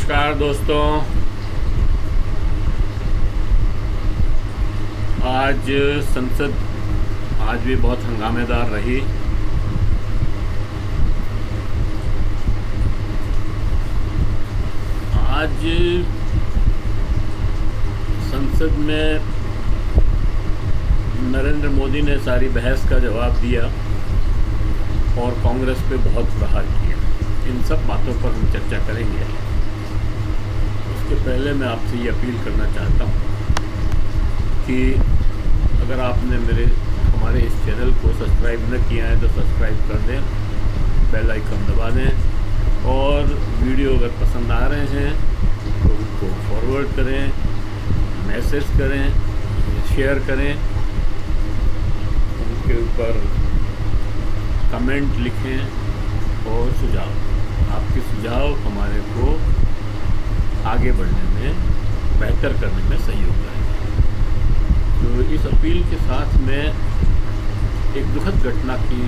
नमस्कार दोस्तों। आज संसद आज भी बहुत हंगामेदार रही। आज संसद में नरेंद्र मोदी ने सारी बहस का जवाब दिया और कांग्रेस पे बहुत प्रहार किया। इन सब बातों पर हम चर्चा करेंगे। उसके पहले मैं आपसे ये अपील करना चाहता हूँ कि अगर आपने हमारे इस चैनल को सब्सक्राइब न किया है तो सब्सक्राइब कर दें, बेल आइकन दबा दें और वीडियो अगर पसंद आ रहे हैं तो उनको फॉरवर्ड करें, मैसेज करें, शेयर करें, उनके ऊपर कमेंट लिखें और आपके सुझाव हमारे को आगे बढ़ने में, बेहतर करने में सहयोग करेंगे। तो इस अपील के साथ मैं एक दुखद घटना की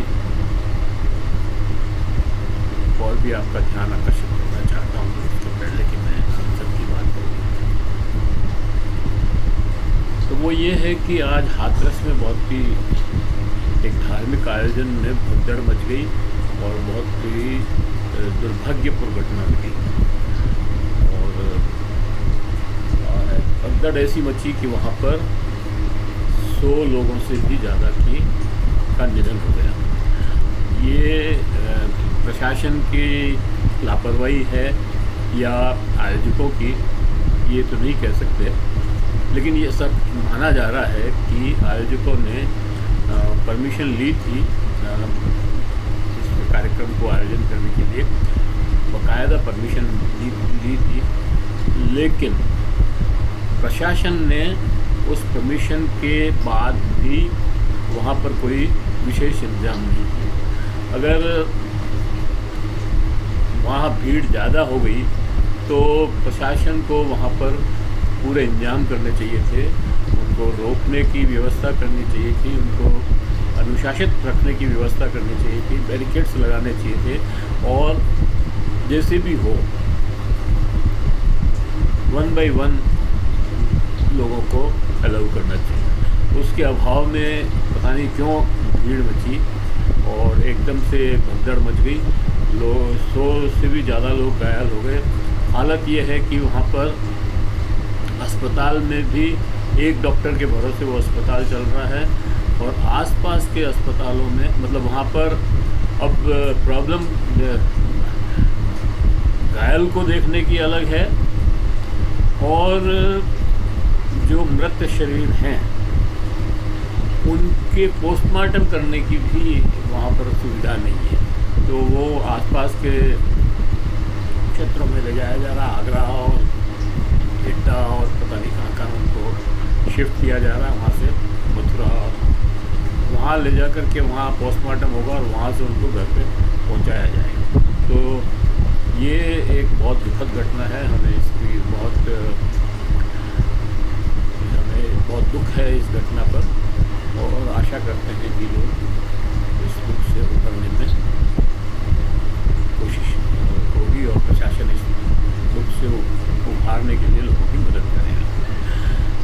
और भी आपका ध्यान आकर्षित करना चाहता हूँ। उसके पहले कि मैं संसद की बात करूँ तो वो ये है कि आज हाथरस में बहुत ही एक धार्मिक आयोजन में भगदड़ मच गई और बहुत ही दुर्भाग्यपूर्ण घटना घटी। और भगदड़ ऐसी मची कि वहाँ पर 100 लोगों से भी ज़्यादा का निधन हो गया। ये प्रशासन की लापरवाही है या आयोजकों की, ये तो नहीं कह सकते, लेकिन ये सब माना जा रहा है कि आयोजकों ने परमिशन ली थी इस कार्यक्रम को आयोजन करने के लिए, बाकायदा परमिशन ली थी, लेकिन प्रशासन ने उस परमिशन के बाद भी वहाँ पर कोई विशेष इंतजाम नहीं किया। अगर वहाँ भीड़ ज़्यादा हो गई तो प्रशासन को वहाँ पर पूरे इंतजाम करने चाहिए थे, उनको रोकने की व्यवस्था करनी चाहिए थी, उनको अनुशासित रखने की व्यवस्था करनी चाहिए थी, बैरिकेड्स लगाने चाहिए थे और जैसे भी हो 1 बाय 1 लोगों को अलाउ करना चाहिए। उसके अभाव में पता नहीं क्यों भीड़ मची और एकदम से भगदड़ मच गई। 100 से भी ज़्यादा लोग घायल हो गए। हालत ये है कि वहाँ पर अस्पताल में भी एक डॉक्टर के भरोसे वो अस्पताल चल रहा है और आसपास के अस्पतालों में, मतलब वहाँ पर अब प्रॉब्लम घायल को देखने की अलग है और जो मृत शरीर हैं उनके पोस्टमार्टम करने की भी वहाँ पर सुविधा नहीं है। तो वो आसपास के क्षेत्रों में ले जाया जा रहा, आगरा और एटा और पता नहीं कहाँ उनको शिफ्ट किया जा रहा है, वहाँ से मथुरा, वहाँ ले जा कर के वहाँ पोस्टमार्टम होगा और वहाँ से उनको घर पे पहुँचाया जाएगा। तो ये एक बहुत दुखद घटना है। हमें बहुत दुख है इस घटना पर और आशा करते हैं कि लोग इस दुख से उभरने में कोशिश होगी और प्रशासन इस दुख से उभारने के लिए लोगों की मदद करेगा।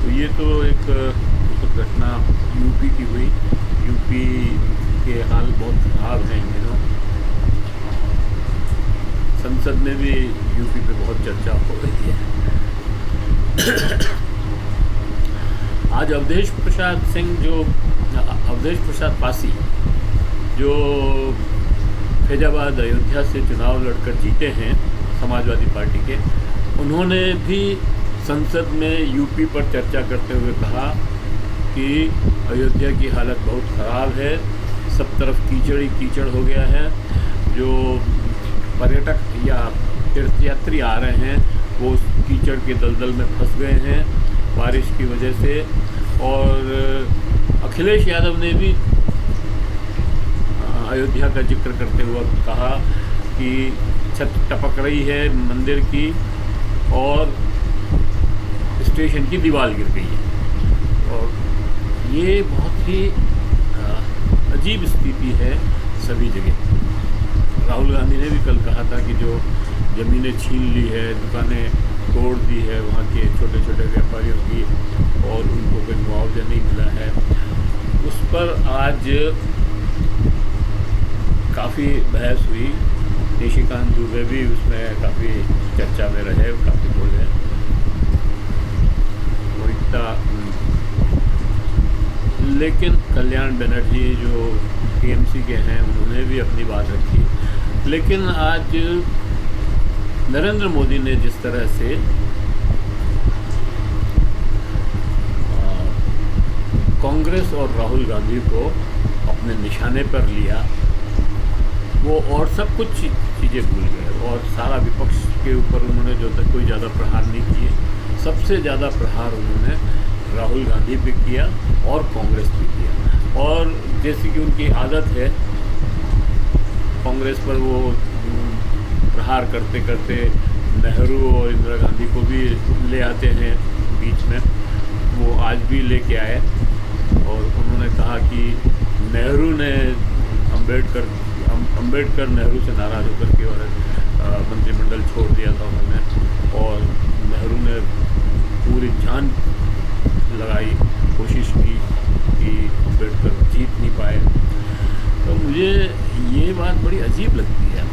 तो ये तो एक दुखद घटना यूपी की हुई। यूपी के हाल बहुत खराब हैं इन दिनों। संसद में भी यूपी पे बहुत चर्चा हो रही है। आज अवधेश प्रसाद पासी जो फैजाबाद अयोध्या से चुनाव लड़कर जीते हैं समाजवादी पार्टी के, उन्होंने भी संसद में यूपी पर चर्चा करते हुए कहा कि अयोध्या की हालत बहुत ख़राब है, सब तरफ कीचड़ ही कीचड़ हो गया है। जो पर्यटक या तीर्थयात्री आ रहे हैं वो उस कीचड़ के दलदल में फंस गए हैं बारिश की वजह से। और अखिलेश यादव ने भी अयोध्या का जिक्र करते हुए कहा कि छत टपक रही है मंदिर की और स्टेशन की दीवार गिर गई है। और ये बहुत ही अजीब स्थिति है सभी जगह। राहुल गांधी ने भी कल कहा था कि जो ज़मीनें छीन ली है, दुकानें तोड़ दी है वहाँ के छोटे छोटे व्यापारियों की, और उनको कोई मुआवजा नहीं मिला है, उस पर आज काफ़ी बहस हुई। निशिकांत दुबे भी उसमें काफ़ी चर्चा में रहे, काफ़ी बोले, और इतना। लेकिन कल्याण बनर्जी जो टीएमसी के हैं उन्होंने भी अपनी बात रखी। लेकिन आज नरेंद्र मोदी ने जिस तरह से कांग्रेस और राहुल गांधी को अपने निशाने पर लिया, वो और सब कुछ चीज़ें भूल गए, और सारा विपक्ष के ऊपर उन्होंने जो तक कोई ज़्यादा प्रहार नहीं किए, सबसे ज़्यादा प्रहार उन्होंने राहुल गांधी पे किया और कांग्रेस पे किया। और जैसी कि उनकी आदत है, कांग्रेस पर वो प्रहार करते करते नेहरू और इंदिरा गांधी को भी ले आते हैं बीच में। वो आज भी लेके आए और उन्होंने कहा कि नेहरू ने अम्बेडकर नेहरू से नाराज़ होकर के और मंत्रिमंडल छोड़ दिया था उन्होंने, और नेहरू ने पूरी जान लगाई, कोशिश की कि अम्बेडकर जीत नहीं पाए। तो मुझे ये बात बड़ी अजीब लगती है।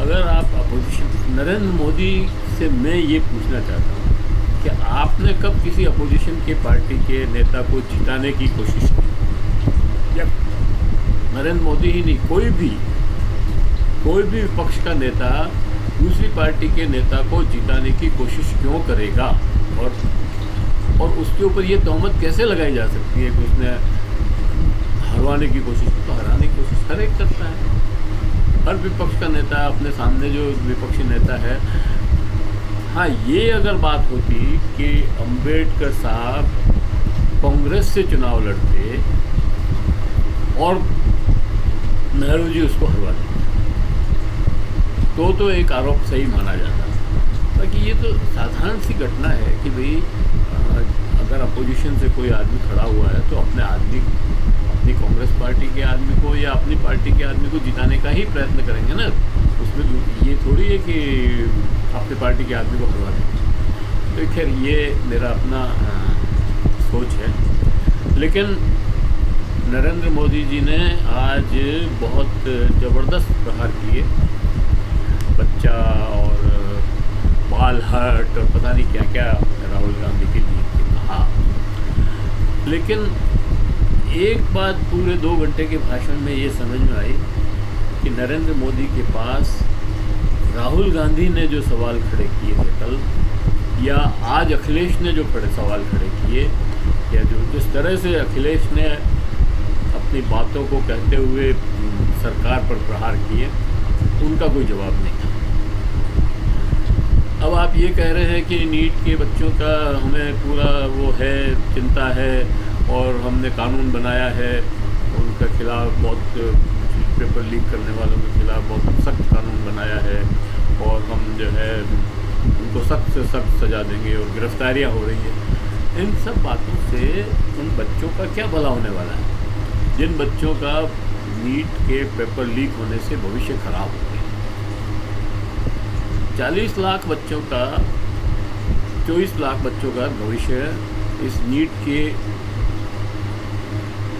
अगर आप अपोजिशन, नरेंद्र मोदी से मैं ये पूछना चाहता हूँ कि आपने कब किसी अपोजिशन के पार्टी के नेता को जिताने की कोशिश की? या नरेंद्र मोदी ही नहीं, कोई भी विपक्ष का नेता दूसरी पार्टी के नेता को जिताने की कोशिश क्यों करेगा? और उसके ऊपर ये तहमत कैसे लगाई जा सकती है कि उसने हरवाने की कोशिश की? तो हराने की कोशिश हर एक करता है, हर विपक्ष का नेता अपने सामने जो विपक्षी नेता है। हाँ, ये अगर बात होती कि अम्बेडकर साहब कांग्रेस से चुनाव लड़ते और नेहरू जी उसको हरवा देते, तो एक आरोप सही माना जाता। बाकी ये तो साधारण सी घटना है कि भाई अगर अपोजिशन से कोई आदमी खड़ा हुआ है तो अपनी कांग्रेस पार्टी के आदमी को या अपनी पार्टी के आदमी को जिताने का ही प्रयत्न करेंगे ना। उसमें ये थोड़ी है कि अपनी पार्टी के आदमी को हरवा देंगे। तो खैर ये मेरा अपना सोच है। लेकिन नरेंद्र मोदी जी ने आज बहुत ज़बरदस्त प्रहार किए, बच्चा और बाल हट और पता नहीं क्या क्या राहुल गांधी के लिए कहा। लेकिन एक बात पूरे 2 घंटे के भाषण में ये समझ में आई कि नरेंद्र मोदी के पास राहुल गांधी ने जो सवाल खड़े किए थे कल, या आज अखिलेश ने जो सवाल खड़े किए, या जो जिस तरह से अखिलेश ने अपनी बातों को कहते हुए सरकार पर प्रहार किए, उनका कोई जवाब नहीं था। अब आप ये कह रहे हैं कि नीट के बच्चों का हमें पूरा वो है, चिंता है, और हमने कानून बनाया है उनके खिलाफ, बहुत पेपर लीक करने वालों के खिलाफ बहुत सख्त कानून बनाया है, और हम जो है उनको सख्त से सख्त सज़ा देंगे, और गिरफ्तारियां हो रही है। इन सब बातों से उन बच्चों का क्या भला होने वाला है, जिन बच्चों का नीट के पेपर लीक होने से भविष्य खराब हो गया। 40 लाख बच्चों का, 24 लाख बच्चों का भविष्य इस नीट के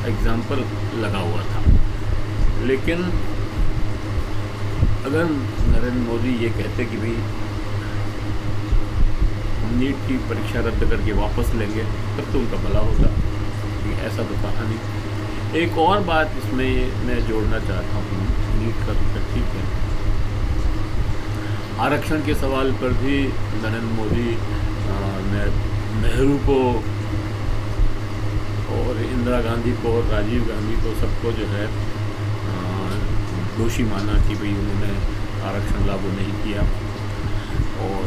एग्ज़ाम पर लगा हुआ था। लेकिन अगर नरेंद्र मोदी ये कहते कि भाई हम नीट की परीक्षा रद्द करके वापस लेंगे, तब तो उनका भला होता, लेकिन ऐसा तो कहा नहीं। एक और बात इसमें मैं जोड़ना चाहता हूँ, नीट का तो ठीक है, आरक्षण के सवाल पर भी नरेंद्र मोदी ने नेहरू को और इंदिरा गांधी को और राजीव गांधी को, सबको जो है दोषी माना कि भाई उन्होंने आरक्षण लागू नहीं किया, और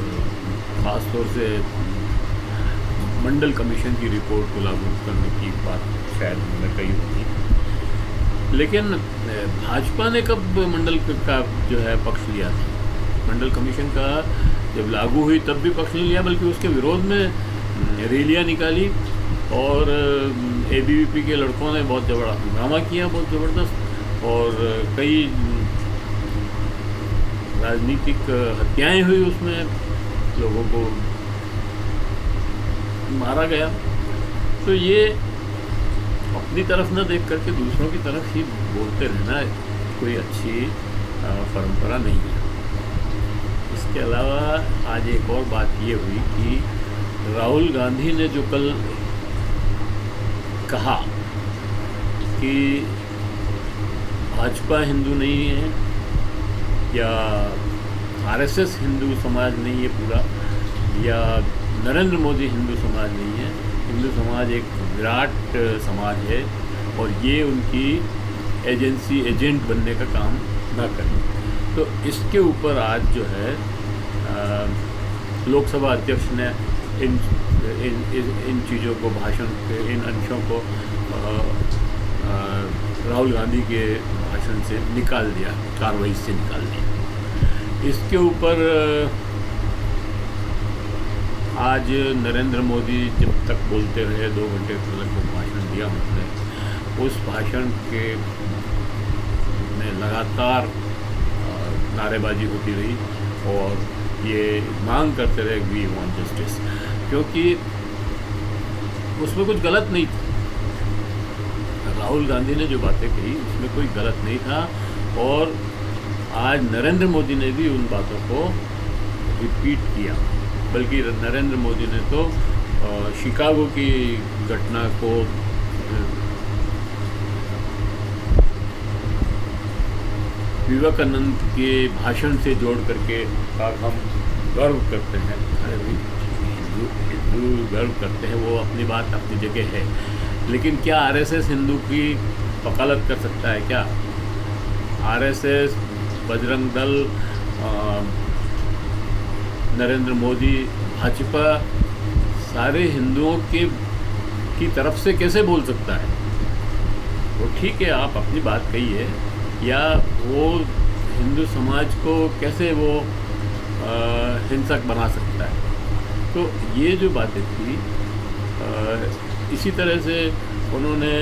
ख़ास तौर से मंडल कमीशन की रिपोर्ट को लागू करने की बात शायद उन्होंने कही होगी। लेकिन भाजपा ने कब मंडल का जो है पक्ष लिया था? मंडल कमीशन का जब लागू हुई तब भी पक्ष नहीं लिया, बल्कि उसके विरोध में रैलियाँ निकाली, और एबीवीपी के लड़कों ने बहुत बड़ा हंगामा किया, बहुत ज़बरदस्त, और कई राजनीतिक हत्याएं हुई, उसमें लोगों को मारा गया। तो ये अपनी तरफ न देख करके दूसरों की तरफ ही बोलते रहना कोई अच्छी परंपरा नहीं है। इसके अलावा आज एक और बात ये हुई कि राहुल गांधी ने जो कल कहा कि भाजपा हिंदू नहीं है या आरएसएस हिंदू समाज नहीं है पूरा, या नरेंद्र मोदी हिंदू समाज नहीं है, हिंदू समाज एक विराट समाज है और ये उनकी एजेंट बनने का काम ना करें। तो इसके ऊपर आज जो है लोकसभा अध्यक्ष ने इन चीज़ों को, भाषण के इन अंशों को राहुल गांधी के भाषण से निकाल दिया, कार्रवाई से निकाल दिया। इसके ऊपर आज नरेंद्र मोदी जब तक बोलते रहे, 2 घंटे तक वो भाषण दिया उन्होंने, उस भाषण के में लगातार नारेबाजी होती रही और ये मांग करते रहे वी वांट जस्टिस, क्योंकि उसमें कुछ गलत नहीं था। राहुल गांधी ने जो बातें कही उसमें कोई गलत नहीं था और आज नरेंद्र मोदी ने भी उन बातों को रिपीट किया। बल्कि नरेंद्र मोदी ने तो शिकागो की घटना को विवेकानंद के भाषण से जोड़ करके हम गर्व करते हैं। हिंदू गर्व करते हैं, वो अपनी बात अपनी जगह है, लेकिन क्या आरएसएस हिंदू की वकालत कर सकता है? क्या आरएसएस, बजरंग दल, नरेंद्र मोदी, भाजपा सारे हिंदुओं की तरफ से कैसे बोल सकता है? वो ठीक है, आप अपनी बात कहिए, या वो हिंदू समाज को कैसे वो हिंसक बना सकता है? तो ये जो बातें थी, इसी तरह से उन्होंने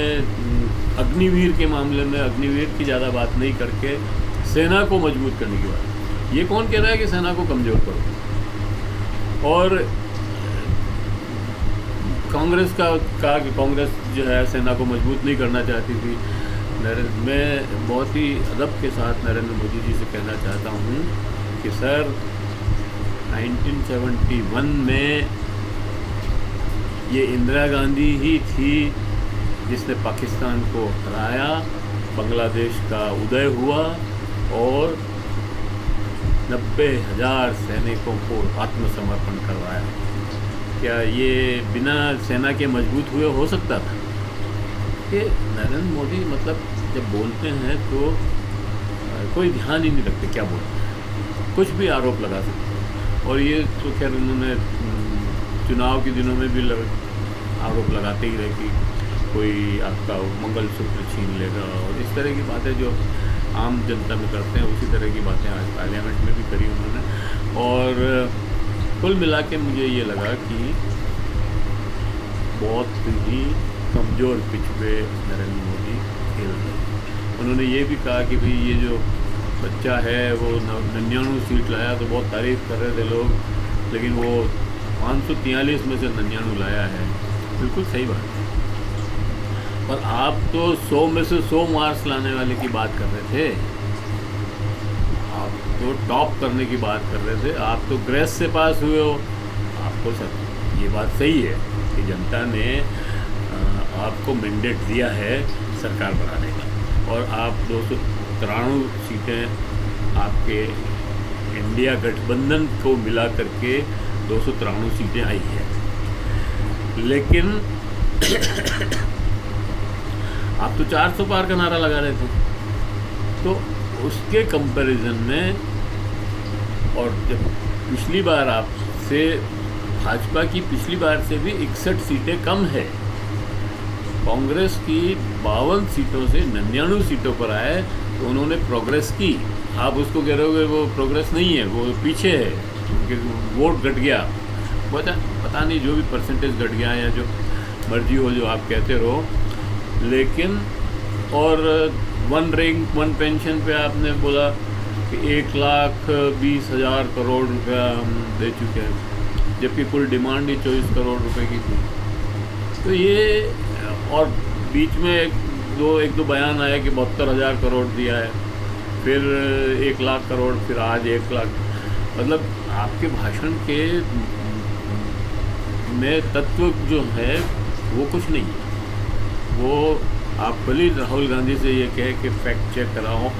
अग्निवीर के मामले में अग्निवीर की ज़्यादा बात नहीं करके सेना को मजबूत करने की बात। ये कौन कह रहा है कि सेना को कमज़ोर करो? और कांग्रेस का कहा कि कांग्रेस जो है सेना को मजबूत नहीं करना चाहती थी। मैं बहुत ही अदब के साथ नरेंद्र मोदी जी से कहना चाहता हूँ कि सर, 1971 में ये इंदिरा गांधी ही थी जिसने पाकिस्तान को हराया, बांग्लादेश का उदय हुआ और 90,000 सैनिकों को आत्मसमर्पण करवाया। क्या ये बिना सेना के मजबूत हुए हो सकता था? कि नरेंद्र मोदी मतलब जब बोलते हैं तो कोई ध्यान ही नहीं रखते क्या बोलते हैं, कुछ भी आरोप लगा सकते हैं। और ये तो खैर उन्होंने चुनाव के दिनों में भी आरोप लगाते ही रहे कि कोई आपका मंगलसूत्र छीन लेगा और इस तरह की बातें जो आम जनता में करते हैं, उसी तरह की बातें आज पार्लियामेंट में भी करी उन्होंने। और कुल मिला के मुझे ये लगा कि बहुत ही कमज़ोर पिच पे नरेंद्र मोदी खेल रहे हैं। उन्होंने ये भी कहा कि भाई ये जो बच्चा है वो 99 सीट लाया, तो बहुत तारीफ़ कर रहे थे लोग, लेकिन वो 543 में से 99 लाया है। बिल्कुल सही बात है। पर आप तो 100 में से 100 मार्क्स लाने वाले की बात कर रहे थे, आप तो टॉप करने की बात कर रहे थे, आप तो ग्रेस से पास हुए हो। आपको सर ये बात सही है कि जनता ने आपको मैंडेट दिया है सरकार बनाने का, और आप 293 सीटें आपके इंडिया गठबंधन को मिला करके 293 सीटें आई हैं। लेकिन आप तो 400 पार का नारा लगा रहे थे, तो उसके कंपैरिजन में, और जब पिछली बार आपसे भाजपा की पिछली बार से भी 61 सीटें कम है, कांग्रेस की 52 सीटों से 99 सीटों पर आए, तो उन्होंने प्रोग्रेस की। आप उसको कह रहे हो वो प्रोग्रेस नहीं है, वो पीछे है, उनके वोट घट गया, पता नहीं जो भी परसेंटेज घट गया या जो मर्जी हो जो आप कहते रहो। लेकिन और 1 रैंक 1 पेंशन पे आपने बोला कि 1,20,000 करोड़ रुपया हम दे चुके हैं, जबकि कुल डिमांड ही 24 करोड़ रुपए की थी। तो ये, और बीच में एक दो बयान आया कि 72,000 करोड़ दिया है, फिर 1 लाख करोड़, फिर आज 1 लाख। मतलब आपके भाषण के में तत्व जो है वो कुछ नहीं है। वो आप भले राहुल गांधी से ये कहे कि फैक्ट चेक कराओ,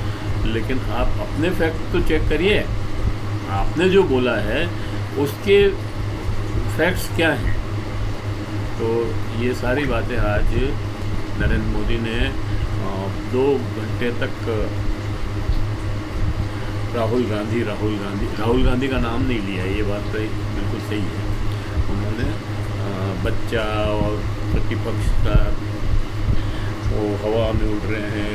लेकिन आप अपने फैक्ट तो चेक करिए। आपने जो बोला है उसके फैक्ट्स क्या हैं। तो ये सारी बातें आज नरेंद्र मोदी ने 2 घंटे तक राहुल गांधी का नाम नहीं लिया, ये बात तो बिल्कुल सही है। उन्होंने बच्चा और प्रतिपक्ष का वो हवा में उड़ रहे हैं,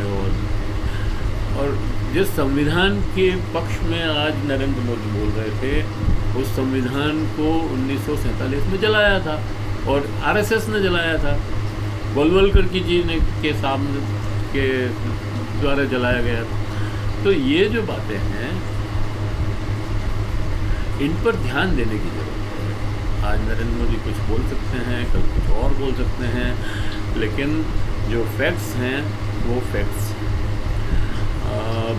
और जिस संविधान के पक्ष में आज नरेंद्र मोदी बोल रहे थे, उस संविधान को 1947 में जलाया था और आरएसएस ने जलाया था। गोलवलकर की जी ने के सामने के द्वारा जलाया गया था। तो ये जो बातें हैं, इन पर ध्यान देने की ज़रूरत है। आज नरेंद्र मोदी कुछ बोल सकते हैं, कल कुछ और बोल सकते हैं, लेकिन जो फैक्ट्स हैं वो फैक्ट्स।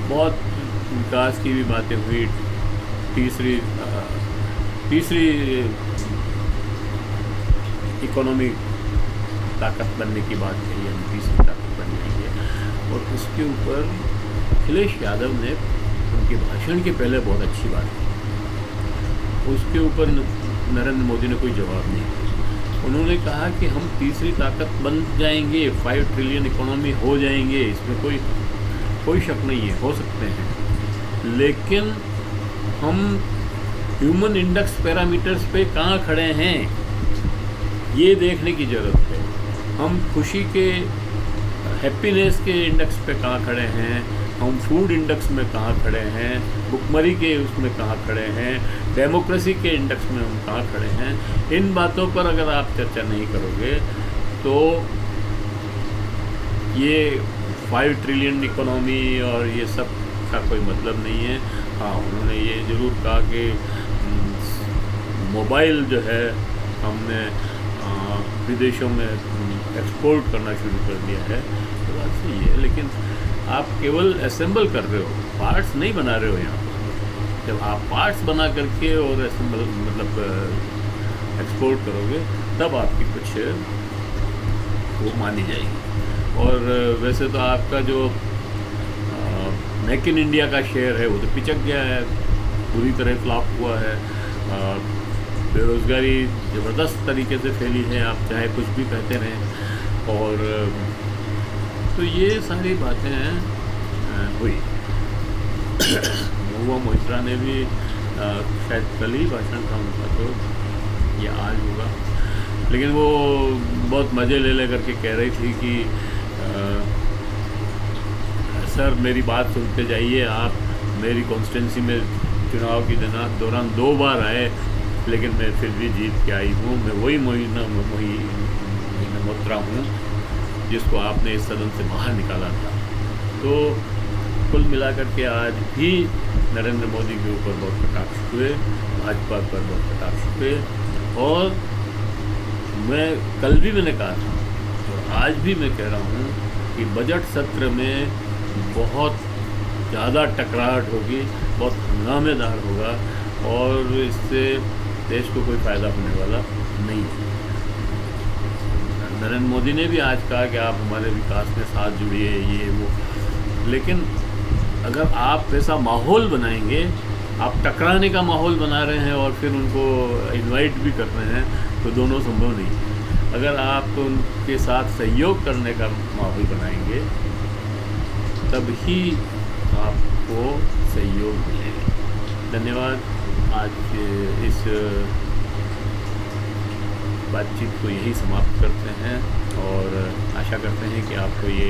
बहुत विकास की भी बातें हुई। तीसरी इकोनॉमी ताकत बनने की बात कही, हम तीसरी ताकत बन गई है। और उसके ऊपर अखिलेश यादव ने उनके भाषण के पहले बहुत अच्छी बात की, उसके ऊपर नरेंद्र मोदी ने कोई जवाब नहीं दिया। उन्होंने कहा कि हम तीसरी ताकत बन जाएंगे, 5 ट्रिलियन इकोनॉमी हो जाएंगे, इसमें कोई शक नहीं है, हो सकते हैं, लेकिन हम ह्यूमन इंडेक्स पैरामीटर्स पे कहाँ खड़े हैं ये देखने की ज़रूरत है। हम खुशी के, हैप्पीनेस के इंडेक्स पे कहाँ खड़े हैं, हम फूड इंडेक्स में कहाँ खड़े हैं, भुखमरी के उसमें कहाँ खड़े हैं, डेमोक्रेसी के इंडेक्स में हम कहाँ खड़े हैं। इन बातों पर अगर आप चर्चा नहीं करोगे तो ये 5 ट्रिलियन इकोनॉमी और ये सब का कोई मतलब नहीं है। हाँ, उन्होंने ये ज़रूर कहा कि मोबाइल जो है हमने विदेशों में एक्सपोर्ट करना शुरू कर दिया है, तो बात सही है, लेकिन आप केवल असेंबल कर रहे हो, पार्ट्स नहीं बना रहे हो यहाँ पर। जब आप पार्ट्स बना करके और असेंबल मतलब एक्सपोर्ट करोगे, तब आपकी कुछ वो मानी जाएगी। और वैसे तो आपका जो मेक इन इंडिया का शेयर है वो तो पिचक गया है, पूरी तरह फ्लॉप हुआ है। बेरोज़गारी ज़बरदस्त तरीके से फैली है, आप चाहे कुछ भी कहते रहें। और तो ये सारी बातें हुई। महुआ मोइत्रा ने भी शायद कल ही भाषण था उनका, तो ये आज होगा, लेकिन वो बहुत मज़े ले करके कह रही थी कि सर मेरी बात सुनते जाइए, आप मेरी कॉन्स्टिट्यूंसी में चुनाव के दौरान 2 बार आए, लेकिन मैं फिर भी जीत के आई हूँ। मैं वही महीना मोइत्रा हूँ जिसको आपने इस सदन से बाहर निकाला था। तो कुल मिलाकर के आज भी नरेंद्र मोदी के ऊपर बहुत कटाक्ष हुए, भाजपा पर बहुत कटाक्ष हुए। और मैं कल भी मैंने कहा था और आज भी मैं कह रहा हूँ कि बजट सत्र में बहुत ज़्यादा टकराहट होगी, बहुत हंगामेदार होगा, और इससे देश को कोई फ़ायदा होने वाला नहीं है। नरेंद्र मोदी ने भी आज कहा कि आप हमारे विकास के साथ जुड़िए, ये वो, लेकिन अगर आप ऐसा माहौल बनाएंगे, आप टकराने का माहौल बना रहे हैं और फिर उनको इनवाइट भी कर रहे हैं, तो दोनों संभव नहीं है। अगर आप उनके साथ सहयोग करने का माहौल बनाएंगे, तब ही आपको सहयोग मिलेगा। धन्यवाद। आज इस बातचीत को यही समाप्त करते हैं और आशा करते हैं कि आपको ये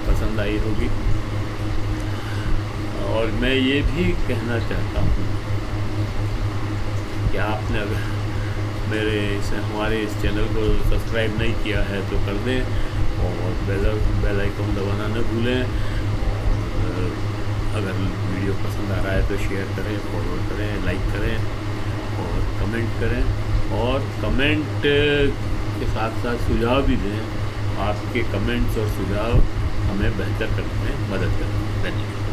पसंद आई होगी। और मैं ये भी कहना चाहता हूँ कि आपने अगर हमारे इस चैनल को सब्सक्राइब नहीं किया है तो कर दें और बेल आइकन दबाना न भूलें। और अगर वीडियो पसंद आ रहा है तो शेयर करें, फॉरवर्ड करें, लाइक करें और कमेंट करें। और कमेंट के साथ साथ सुझाव भी दें। आपके कमेंट्स और सुझाव हमें बेहतर करने में मदद करें। धन्यवाद।